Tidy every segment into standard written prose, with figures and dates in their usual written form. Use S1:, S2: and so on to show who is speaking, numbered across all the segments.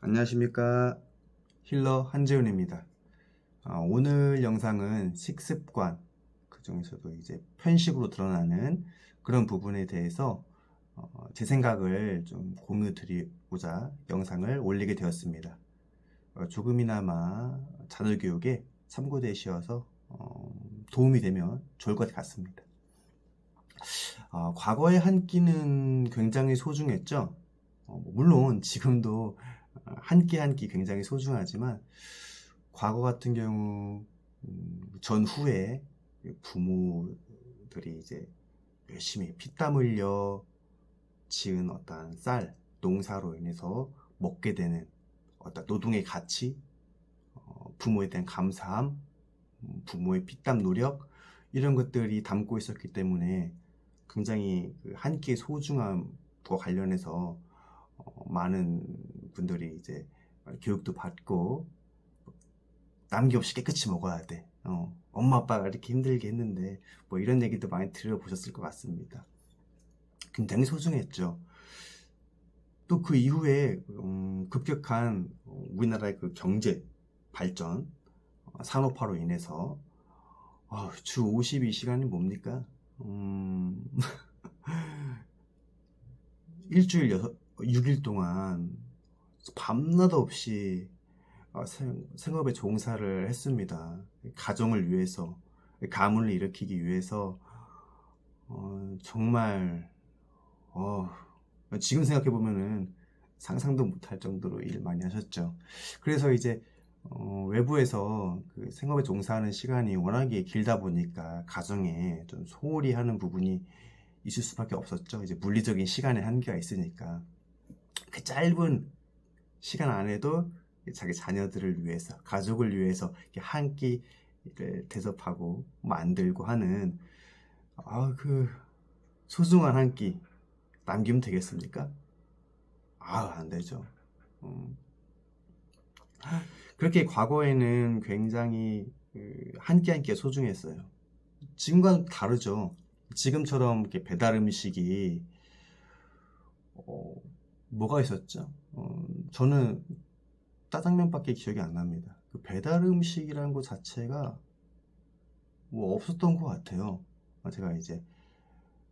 S1: 안녕하십니까. 힐러 한재훈입니다. 오늘 영상은 식습관, 그 중에서도 이제 편식으로 드러나는 그런 부분에 대해서 제 생각을 좀 공유 드리고자 영상을 올리게 되었습니다. 조금이나마 자녀 교육에 참고되셔서 도움이 되면 좋을 것 같습니다. 과거의 한 끼는 굉장히 소중했죠. 물론 지금도 한 끼 한 끼 굉장히 소중하지만 과거 같은 경우 전후에 부모들이 이제 열심히 피땀 흘려 지은 어떤 쌀, 농사로 인해서 먹게 되는 어떤 노동의 가치, 부모에 대한 감사함, 부모의 피땀 노력 이런 것들이 담고 있었기 때문에 굉장히 그 한 끼의 소중함과 관련해서 많은 분들이 이제 교육도 받고 남김없이 깨끗이 먹어야 돼. 엄마 아빠가 이렇게 힘들게 했는데 뭐 이런 얘기도 많이 들어보셨을 것 같습니다. 굉장히 소중했죠. 또 그 이후에 급격한 우리나라의 그 경제 발전, 산업화로 인해서 주 52시간이 뭡니까? 일주일 6일 동안 밤낮 없이 생업에 종사를 했습니다. 가정을 위해서, 가문을 일으키기 위해서 정말 지금 생각해 보면은 상상도 못할 정도로 일 많이 하셨죠. 그래서 이제 외부에서 그 생업에 종사하는 시간이 워낙에 길다 보니까 가정에 좀 소홀히 하는 부분이 있을 수밖에 없었죠. 이제 물리적인 시간의 한계가 있으니까 그 짧은 시간 안에도 자기 자녀들을 위해서, 가족을 위해서 한 끼를 대접하고 만들고 하는 그 소중한 한 끼 남기면 되겠습니까? 안 되죠. 그렇게 과거에는 굉장히 한 끼 한 끼가 소중했어요. 지금과는 다르죠. 지금처럼 이렇게 배달 음식이 뭐가 있었죠? 저는 짜장면밖에 기억이 안 납니다. 그 배달 음식이라는 것 자체가 뭐 없었던 것 같아요. 제가 이제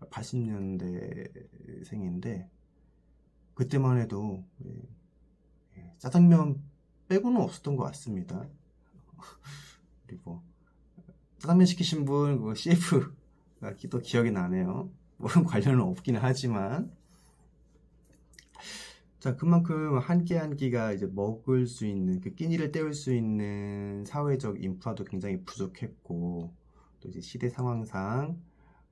S1: 80년대생인데 그때만 해도 짜장면 빼고는 없었던 것 같습니다. 그리고 짜장면 시키신 분, 그 CF가 또 기억이 나네요. 뭐 관련은 없기는 하지만. 자, 그만큼 한 끼 한 끼가 이제 먹을 수 있는, 그 끼니를 때울 수 있는 사회적 인프라도 굉장히 부족했고, 또 이제 시대 상황상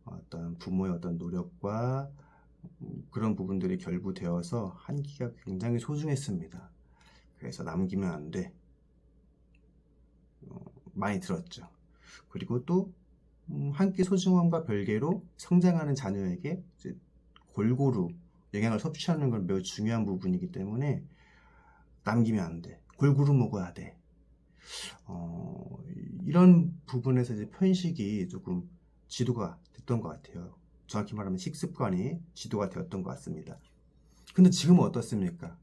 S1: 어떤 부모의 어떤 노력과 그런 부분들이 결부되어서 한 끼가 굉장히 소중했습니다. 그래서 남기면 안 돼. 많이 들었죠. 그리고 또 한 끼 소중함과 별개로 성장하는 자녀에게 이제 골고루 영양을 섭취하는 건 매우 중요한 부분이기 때문에 남기면 안 돼. 골고루 먹어야 돼. 이런 부분에서 이제 편식이 조금 지도가 됐던 것 같아요. 정확히 말하면 식습관이 지도가 되었던 것 같습니다. 근데 지금은 어떻습니까?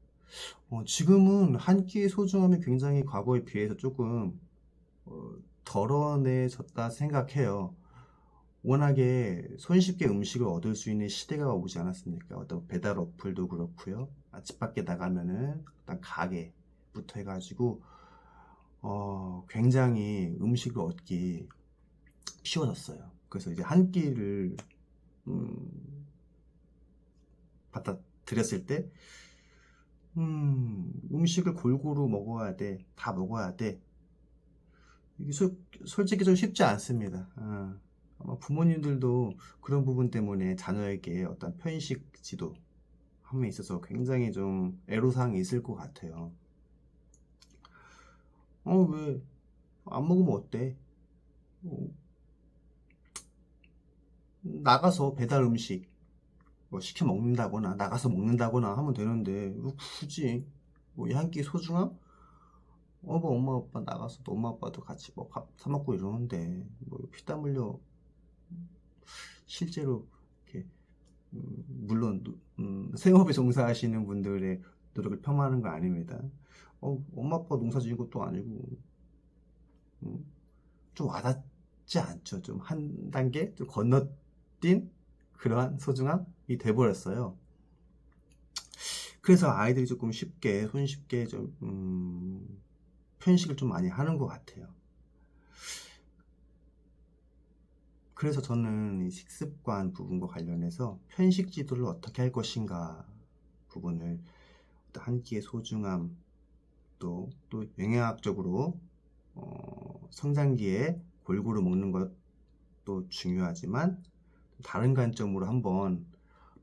S1: 지금은 한 끼의 소중함이 굉장히 과거에 비해서 조금 덜어내졌다 생각해요. 워낙에 손쉽게 음식을 얻을 수 있는 시대가 오지 않았습니까? 어떤 배달 어플도 그렇고요. 집 밖에 나가면은 어떤 가게부터 해가지고 굉장히 음식을 얻기 쉬워졌어요. 그래서 이제 한 끼를 갖다 드렸을 때 음식을 골고루 먹어야 돼. 다 먹어야 돼. 이게 솔직히 좀 쉽지 않습니다. 아마 부모님들도 그런 부분 때문에 자녀에게 어떤 편식 지도 함에 있어서 굉장히 좀 애로사항이 있을 것 같아요. 왜 안 먹으면 어때? 어, 나가서 배달 음식 뭐 시켜 먹는다거나 나가서 먹는다거나 하면 되는데 왜 굳이 뭐 한 끼 소중함? 뭐 엄마 아빠 나가서 또 엄마 아빠도 같이 뭐 밥 사 먹고 이러는데 뭐 피땀 흘려 실제로 이렇게 물론 생업에 종사하시는 분들의 노력을 폄하하는 거 아닙니다. 엄마 아빠가 농사 지은 것도 아니고, 좀 와닿지 않죠. 좀 한 단계 좀 건너뛴 그러한 소중함이 돼버렸어요. 그래서 아이들이 조금 쉽게, 손쉽게 좀, 편식을 좀 많이 하는 것 같아요. 그래서 저는 이 식습관 부분과 관련해서 편식 지도를 어떻게 할 것인가 부분을 한 끼의 소중함, 또 영양학적으로 성장기에 골고루 먹는 것도 중요하지만 다른 관점으로 한번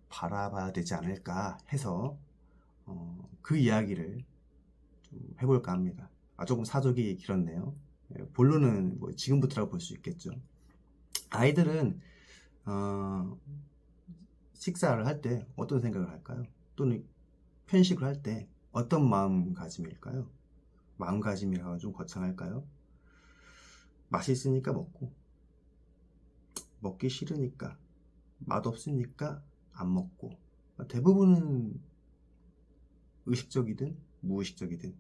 S1: 바라봐야 되지 않을까 해서 그 이야기를 좀 해볼까 합니다. 조금 사족이 길었네요. 본론은 뭐 지금부터라고 볼 수 있겠죠. 아이들은 식사를 할 때 어떤 생각을 할까요? 또는 편식을 할 때 어떤 마음가짐일까요? 마음가짐이라고 좀 거창할까요? 맛있으니까 먹고, 먹기 싫으니까, 맛없으니까 안 먹고, 대부분은 의식적이든 무의식적이든,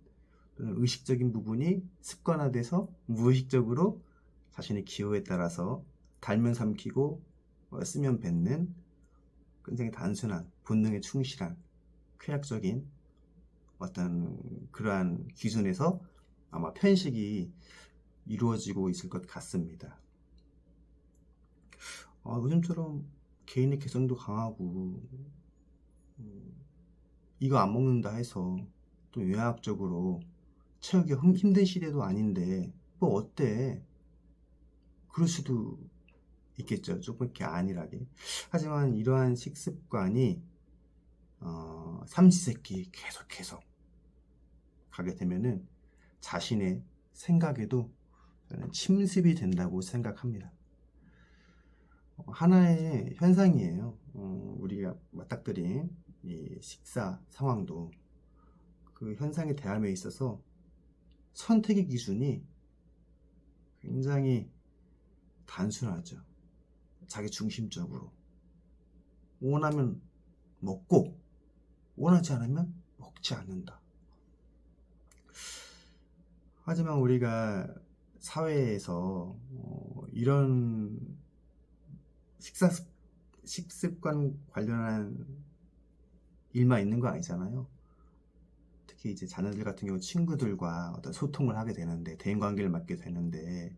S1: 또는 의식적인 부분이 습관화돼서 무의식적으로 자신의 기호에 따라서 달면 삼키고 쓰면 뱉는 굉장히 단순한 본능에 충실한 쾌락적인 어떤 그러한 기준에서 아마 편식이 이루어지고 있을 것 같습니다. 요즘처럼 개인의 개성도 강하고 이거 안 먹는다 해서 또 의학적으로 채우기 힘든 시대도 아닌데 뭐 어때? 그럴 수도 있겠죠. 조금 이렇게 안일하게. 하지만 이러한 식습관이 삼시세끼 계속해서 가게 되면은 자신의 생각에도 저는 침습이 된다고 생각합니다. 하나의 현상이에요. 우리가 맞닥뜨린 이 식사 상황도 그 현상에 대함에 있어서 선택의 기준이 굉장히 단순하죠. 자기 중심적으로 원하면 먹고 원하지 않으면 먹지 않는다. 하지만 우리가 사회에서 이런 식습관 관련한 일만 있는 거 아니잖아요. 특히 이제 자녀들 같은 경우 친구들과 어떤 소통을 하게 되는데, 대인관계를 맡게 되는데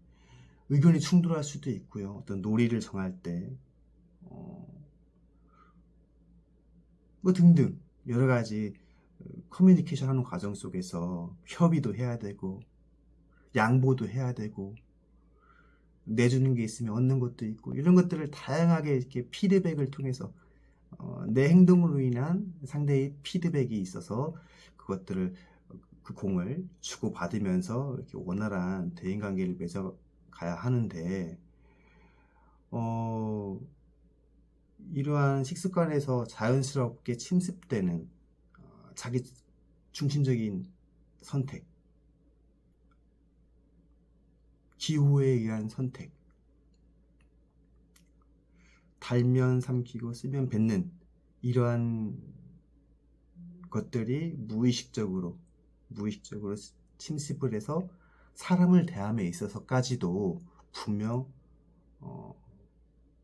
S1: 의견이 충돌할 수도 있고요. 어떤 놀이를 정할 때 뭐 등등 여러 가지 커뮤니케이션 하는 과정 속에서 협의도 해야 되고 양보도 해야 되고 내주는 게 있으면 얻는 것도 있고, 이런 것들을 다양하게 이렇게 피드백을 통해서 내 행동으로 인한 상대의 피드백이 있어서 그것들을 그 공을 주고받으면서 이렇게 원활한 대인관계를 맺어가야 하는데 이러한 식습관에서 자연스럽게 침습되는 자기 중심적인 선택, 기호에 의한 선택, 달면 삼키고 쓰면 뱉는 이러한 것들이 무의식적으로 침습을 해서 사람을 대함에 있어서까지도 분명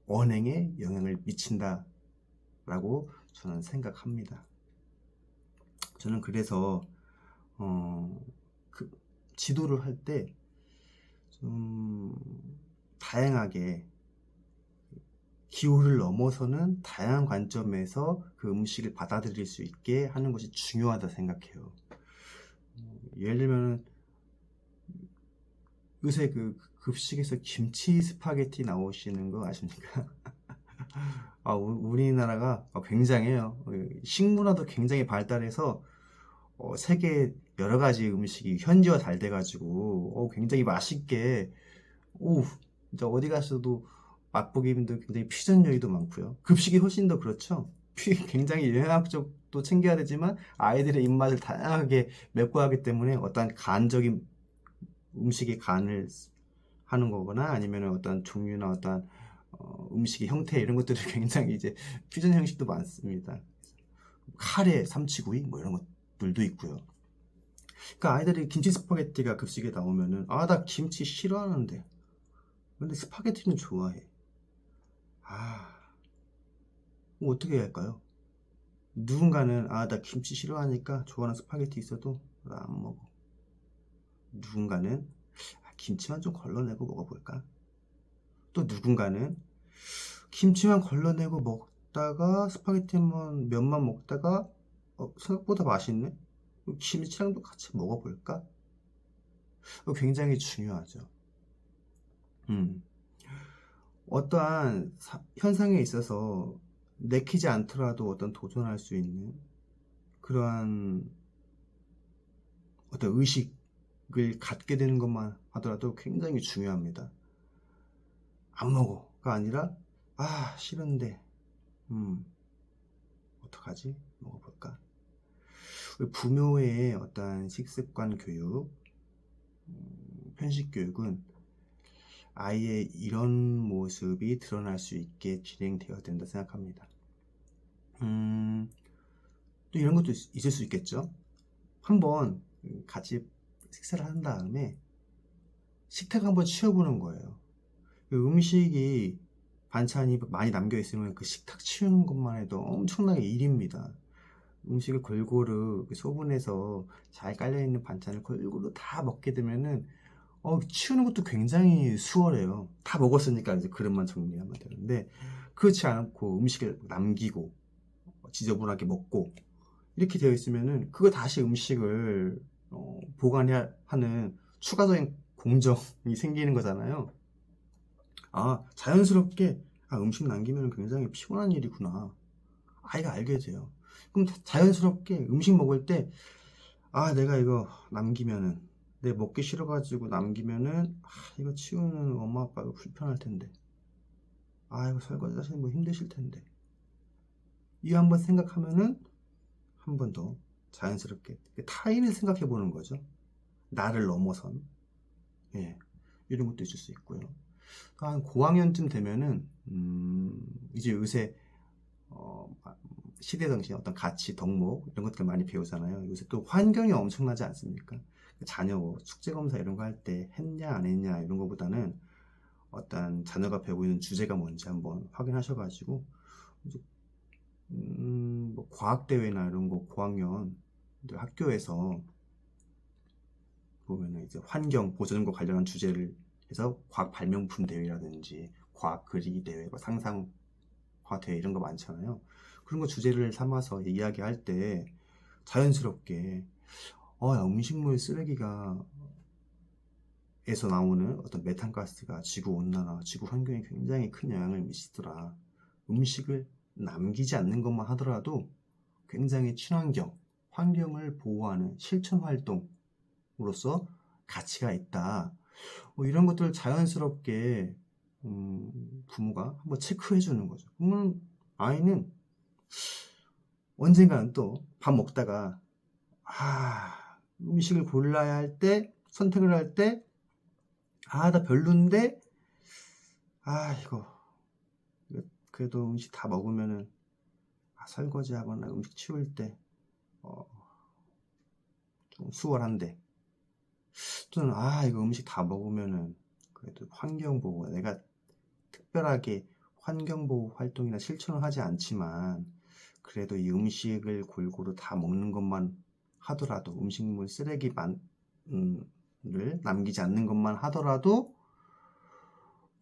S1: 언행에 영향을 미친다라고 저는 생각합니다. 저는 그래서 그 지도를 할 때 좀 다양하게 기호를 넘어서는 다양한 관점에서 그 음식을 받아들일 수 있게 하는 것이 중요하다 생각해요. 예를 들면 요새 그 급식에서 김치 스파게티 나오시는 거 아십니까? 우리나라가 굉장해요. 식문화도 굉장히 발달해서 세계 여러 가지 음식이 현지화 잘 돼가지고 굉장히 맛있게 진짜 어디 가서도 맛보기 힘든 굉장히 퓨전 요리도 많고요. 급식이 훨씬 더 그렇죠. 굉장히 영양학적도 챙겨야 되지만 아이들의 입맛을 다양하게 메꿔하기 때문에 어떤 간적인 음식의 간을 하는 거거나 아니면 어떤 종류나 어떤 음식의 형태 이런 것들이 굉장히 이제 퓨전 형식도 많습니다. 카레, 삼치구이 뭐 이런 가족들도 있고요. 그러니까 아이들이 김치 스파게티가 급식에 나오면은 나 김치 싫어하는데 근데 스파게티는 좋아해. 뭐 어떻게 해야 할까요? 누군가는 나 김치 싫어하니까 좋아하는 스파게티 있어도 나 안 먹어. 누군가는 김치만 좀 걸러내고 먹어볼까? 또 누군가는 김치만 걸러내고 먹다가 스파게티만 면만 먹다가 생각보다 맛있네? 김치랑도 같이 먹어볼까? 굉장히 중요하죠. 음. 어떠한 현상에 있어서 내키지 않더라도 어떤 도전할 수 있는 그러한 어떤 의식을 갖게 되는 것만 하더라도 굉장히 중요합니다. 안 먹어가 아니라 싫은데 어떡하지? 먹어볼까? 부모의 어떤 식습관 교육, 편식 교육은 아이의 이런 모습이 드러날 수 있게 진행되어야 된다 생각합니다. 또 이런 것도 있을 수 있겠죠. 한번 같이 식사를 한 다음에 식탁 한번 치워보는 거예요. 음식이 반찬이 많이 남겨 있으면 그 식탁 치우는 것만 해도 엄청나게 일입니다. 음식을 골고루 소분해서 잘 깔려있는 반찬을 골고루 다 먹게 되면은 치우는 것도 굉장히 수월해요. 다 먹었으니까 이제 그릇만 정리하면 되는데 그렇지 않고 음식을 남기고 지저분하게 먹고 이렇게 되어 있으면은 그거 다시 음식을 보관해야 하는 추가적인 공정이 생기는 거잖아요. 자연스럽게 음식 남기면 굉장히 피곤한 일이구나. 아이가 알게 돼요. 그럼 자연스럽게 음식 먹을 때 내가 이거 남기면은 내 먹기 싫어가지고 남기면은 이거 치우는 엄마 아빠가 불편할 텐데 이거 설거지 하시는 거 힘드실 텐데 이거 한번 생각하면은 한 번 더 자연스럽게 타인을 생각해 보는 거죠. 나를 넘어선 이런 것도 있을 수 있고요. 한 고학년쯤 되면은 이제 요새 시대 정신, 어떤 가치, 덕목 이런 것들 많이 배우잖아요. 요새 또 환경이 엄청나지 않습니까? 자녀 숙제 검사 이런 거 할 때 했냐 안 했냐 이런 거보다는 어떤 자녀가 배우고 있는 주제가 뭔지 한번 확인하셔가지고 뭐 과학대회나 이런 거 고학년 학교에서 보면은 이제 환경 보존과 관련한 주제를 해서 과학 발명품 대회라든지 과학 그리기 대회, 상상화 대회 이런 거 많잖아요. 그런 거 주제를 삼아서 이야기할 때 자연스럽게 야, 음식물 쓰레기가 에서 나오는 어떤 메탄가스가 지구 온난화, 지구 환경에 굉장히 큰 영향을 미치더라. 음식을 남기지 않는 것만 하더라도 굉장히 친환경, 환경을 보호하는 실천 활동으로서 가치가 있다. 이런 것들을 자연스럽게 부모가 한번 체크해 주는 거죠. 그러면 아이는 언젠가는 또 밥 먹다가 음식을 골라야 할 때, 선택을 할 때 나 별론데 이거 그래도 음식 다 먹으면은 설거지 하거나 음식 치울 때 좀 수월한데 또는 이거 음식 다 먹으면은 그래도 환경보호, 내가 특별하게 환경보호 활동이나 실천을 하지 않지만 그래도 이 음식을 골고루 다 먹는 것만 하더라도 음식물 쓰레기만 를 남기지 않는 것만 하더라도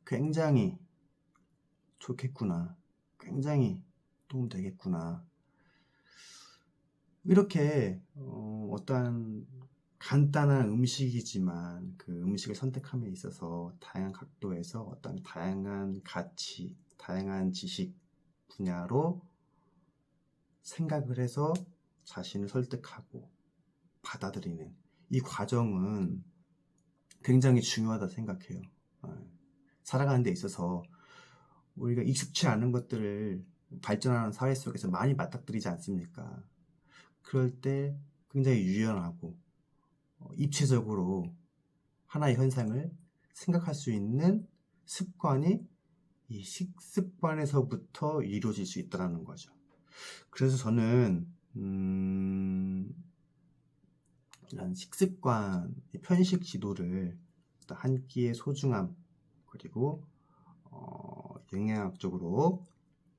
S1: 굉장히 좋겠구나, 굉장히 도움되겠구나. 이렇게 어떠한 간단한 음식이지만 그 음식을 선택함에 있어서 다양한 각도에서 어떤 다양한 가치, 다양한 지식 분야로 생각을 해서 자신을 설득하고 받아들이는 이 과정은 굉장히 중요하다 생각해요. 살아가는 데 있어서 우리가 익숙치 않은 것들을 발전하는 사회 속에서 많이 맞닥뜨리지 않습니까? 그럴 때 굉장히 유연하고 입체적으로 하나의 현상을 생각할 수 있는 습관이 이 식습관에서부터 이루어질 수 있다는 거죠. 그래서 저는 이런 식습관, 편식 지도를 한 끼의 소중함, 그리고 영양학적으로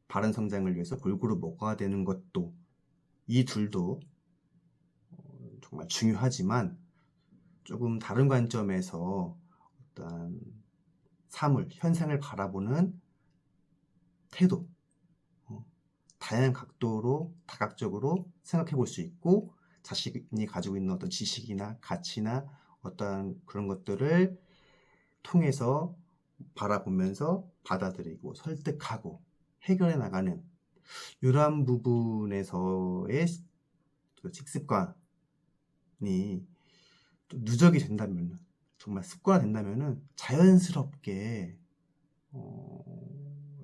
S1: 바른 성장을 위해서 골고루 먹어야 되는 것도, 이 둘도 정말 중요하지만 조금 다른 관점에서 어떤 사물, 현상을 바라보는 태도, 다양한 각도로 다각적으로 생각해 볼 수 있고, 자신이 가지고 있는 어떤 지식이나 가치나 어떤 그런 것들을 통해서 바라보면서 받아들이고 설득하고 해결해 나가는 이러한 부분에서의 그 식습관이 또 누적이 된다면, 정말 습관화 된다면 자연스럽게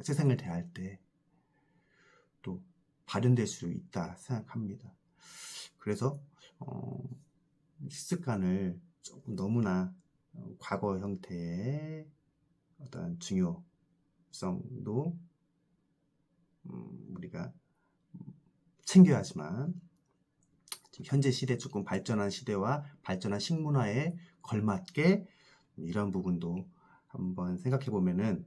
S1: 세상을 대할 때 또 발현될 수 있다 생각합니다. 그래서 식습관을 조금 너무나 과거 형태의 어떤 중요성도 우리가 챙겨야 하지만, 지금 현재 시대, 조금 발전한 시대와 발전한 식문화에 걸맞게 이런 부분도 한번 생각해 보면은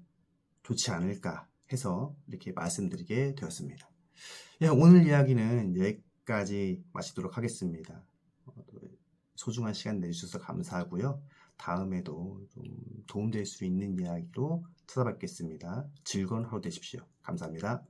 S1: 좋지 않을까 해서 이렇게 말씀드리게 되었습니다. 오늘 이야기는 여기까지 마치도록 하겠습니다. 소중한 시간 내주셔서 감사하고요. 다음에도 좀 도움될 수 있는 이야기로 찾아뵙겠습니다. 즐거운 하루 되십시오. 감사합니다.